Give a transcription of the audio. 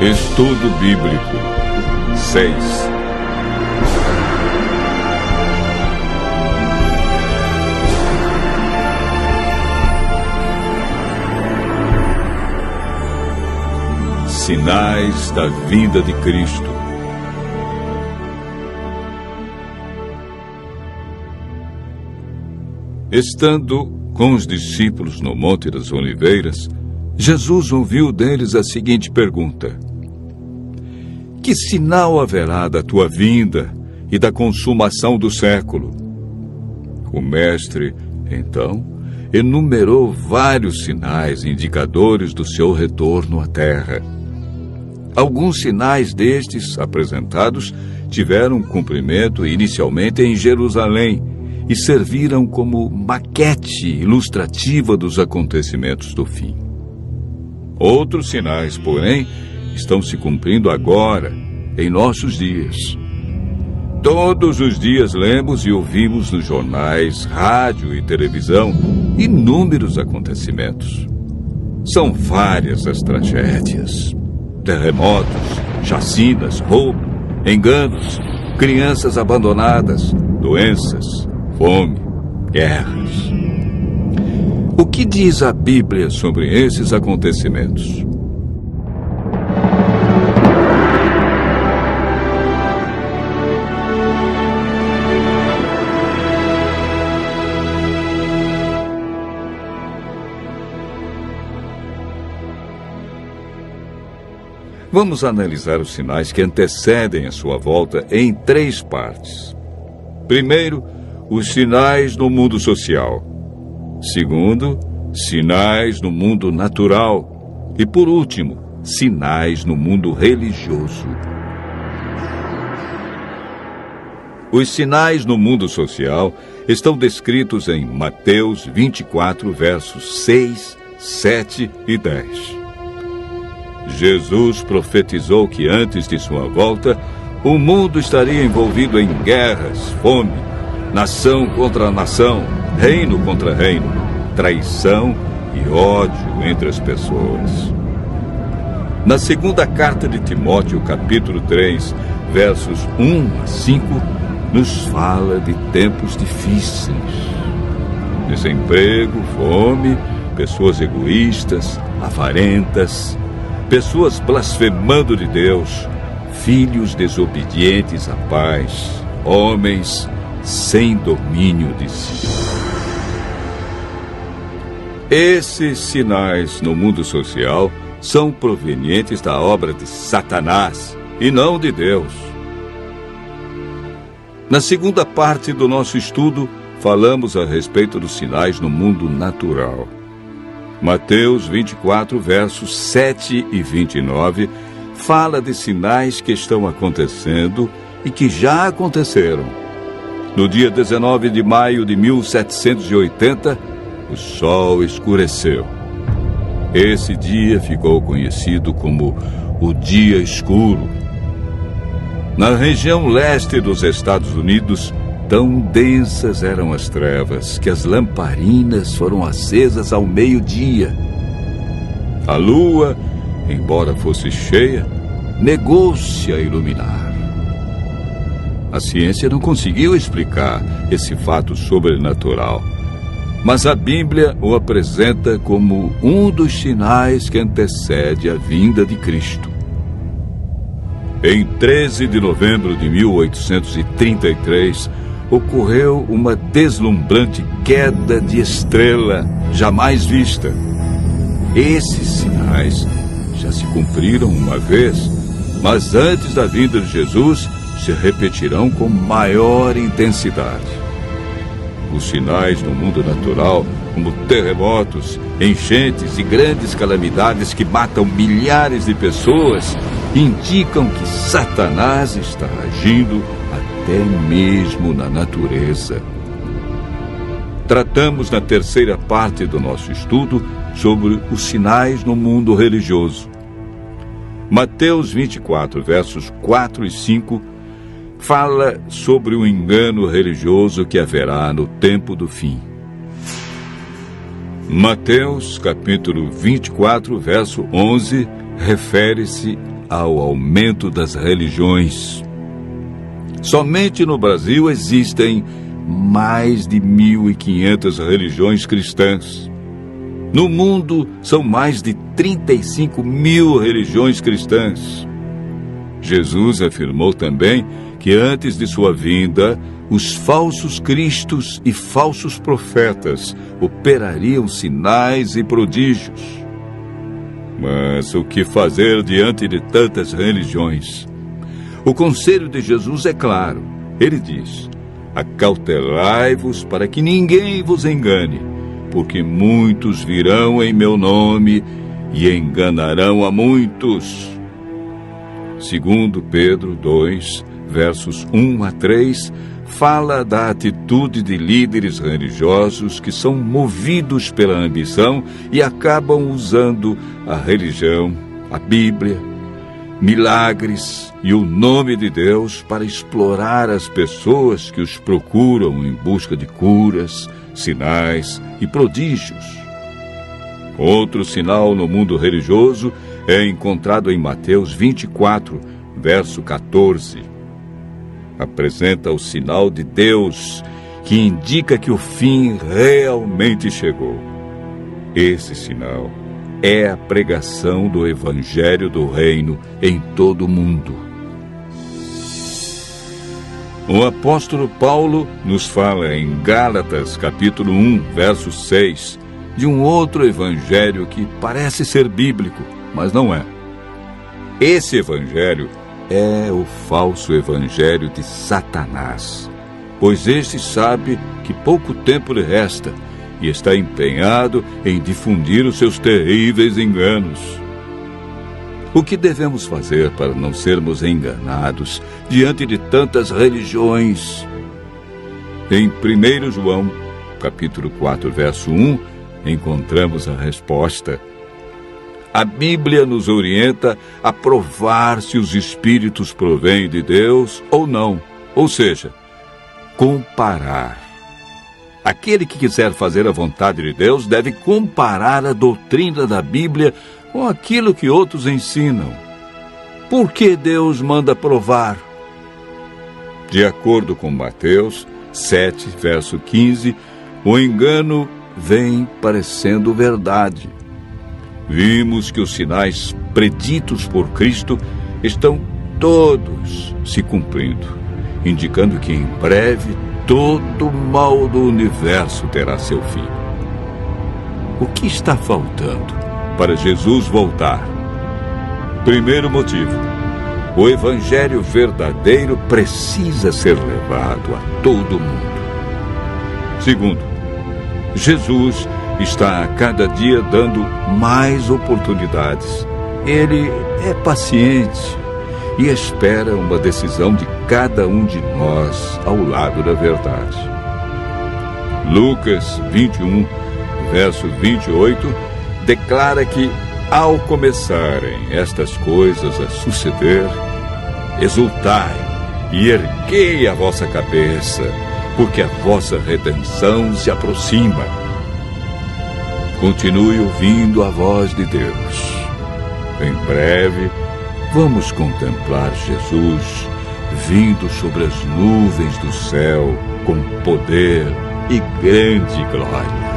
Estudo Bíblico 6. Sinais da vinda de Cristo. Estando com os discípulos no Monte das Oliveiras, Jesus ouviu deles a seguinte pergunta: que sinal haverá da tua vinda e da consumação do século? O mestre, então, enumerou vários sinais indicadores do seu retorno à terra. Alguns sinais destes apresentados tiveram cumprimento inicialmente em Jerusalém e serviram como maquete ilustrativa dos acontecimentos do fim. Outros sinais, porém, estão se cumprindo agora, em nossos dias. Todos os dias lemos e ouvimos nos jornais, rádio e televisão inúmeros acontecimentos. São várias as tragédias: terremotos, chacinas, roubo, enganos, crianças abandonadas, doenças, fome, guerras. O que diz a Bíblia sobre esses acontecimentos? Vamos analisar os sinais que antecedem a sua volta em 3 partes. Primeiro, os sinais no mundo social. Segundo, sinais no mundo natural. E, por último, sinais no mundo religioso. Os sinais no mundo social estão descritos em Mateus 24, versos 6, 7 e 10. Jesus profetizou que antes de sua volta, o mundo estaria envolvido em guerras, fome, nação contra nação, reino contra reino, traição e ódio entre as pessoas. Na segunda carta de Timóteo, capítulo 3, versos 1 a 5, nos fala de tempos difíceis. Desemprego, fome, pessoas egoístas, avarentas, pessoas blasfemando de Deus, filhos desobedientes à paz, homens sem domínio de si. Esses sinais no mundo social são provenientes da obra de Satanás e não de Deus. Na segunda parte do nosso estudo, falamos a respeito dos sinais no mundo natural. Mateus 24, versos 7 e 29, fala de sinais que estão acontecendo e que já aconteceram. No dia 19 de maio de 1780, o sol escureceu. Esse dia ficou conhecido como o Dia Escuro. Na região leste dos Estados Unidos, tão densas eram as trevas que as lamparinas foram acesas ao meio-dia. A lua, embora fosse cheia, negou-se a iluminar. A ciência não conseguiu explicar esse fato sobrenatural, mas a Bíblia o apresenta como um dos sinais que antecede a vinda de Cristo. Em 13 de novembro de 1833, ocorreu uma deslumbrante queda de estrela jamais vista. Esses sinais já se cumpriram uma vez, mas antes da vinda de Jesus se repetirão com maior intensidade. Os sinais no mundo natural, como terremotos, enchentes e grandes calamidades que matam milhares de pessoas, indicam que Satanás está agindo até mesmo na natureza. Tratamos na terceira parte do nosso estudo sobre os sinais no mundo religioso. Mateus 24, versos 4 e 5, fala sobre o engano religioso que haverá no tempo do fim. Mateus, capítulo 24, verso 11, refere-se ao aumento das religiões. Somente no Brasil existem mais de 1.500 religiões cristãs. No mundo, são mais de 35 mil religiões cristãs. Jesus afirmou também que antes de sua vinda, os falsos cristos e falsos profetas operariam sinais e prodígios. Mas o que fazer diante de tantas religiões? O conselho de Jesus é claro. Ele diz: acautelai-vos para que ninguém vos engane, porque muitos virão em meu nome e enganarão a muitos. Segundo Pedro 2, versos 1 a 3, fala da atitude de líderes religiosos que são movidos pela ambição e acabam usando a religião, a Bíblia, milagres e o nome de Deus para explorar as pessoas que os procuram em busca de curas, sinais e prodígios. Outro sinal no mundo religioso é encontrado em Mateus 24, verso 14. Apresenta o sinal de Deus, que indica que o fim realmente chegou. Esse sinal é a pregação do Evangelho do Reino em todo o mundo. O apóstolo Paulo nos fala em Gálatas, capítulo 1, verso 6, de um outro evangelho que parece ser bíblico, mas não é. Esse evangelho é o falso evangelho de Satanás, pois este sabe que pouco tempo lhe resta e está empenhado em difundir os seus terríveis enganos. O que devemos fazer para não sermos enganados diante de tantas religiões? Em 1 João, capítulo 4, verso 1, encontramos a resposta. A Bíblia nos orienta a provar se os espíritos provêm de Deus ou não, ou seja, comparar. Aquele que quiser fazer a vontade de Deus deve comparar a doutrina da Bíblia com aquilo que outros ensinam. Por que Deus manda provar? De acordo com Mateus 7, verso 15, o engano vem parecendo verdade. Vimos que os sinais preditos por Cristo estão todos se cumprindo, indicando que em breve todo o mal do universo terá seu fim. O que está faltando para Jesus voltar? Primeiro motivo: o evangelho verdadeiro precisa ser levado a todo mundo. Segundo, Jesus está a cada dia dando mais oportunidades. Ele é paciente e espera uma decisão de cada um de nós ao lado da verdade. Lucas 21, verso 28, declara que, ao começarem estas coisas a suceder, exultai e erguei a vossa cabeça, porque a vossa redenção se aproxima. Continue ouvindo a voz de Deus. Em breve, vamos contemplar Jesus vindo sobre as nuvens do céu com poder e grande glória.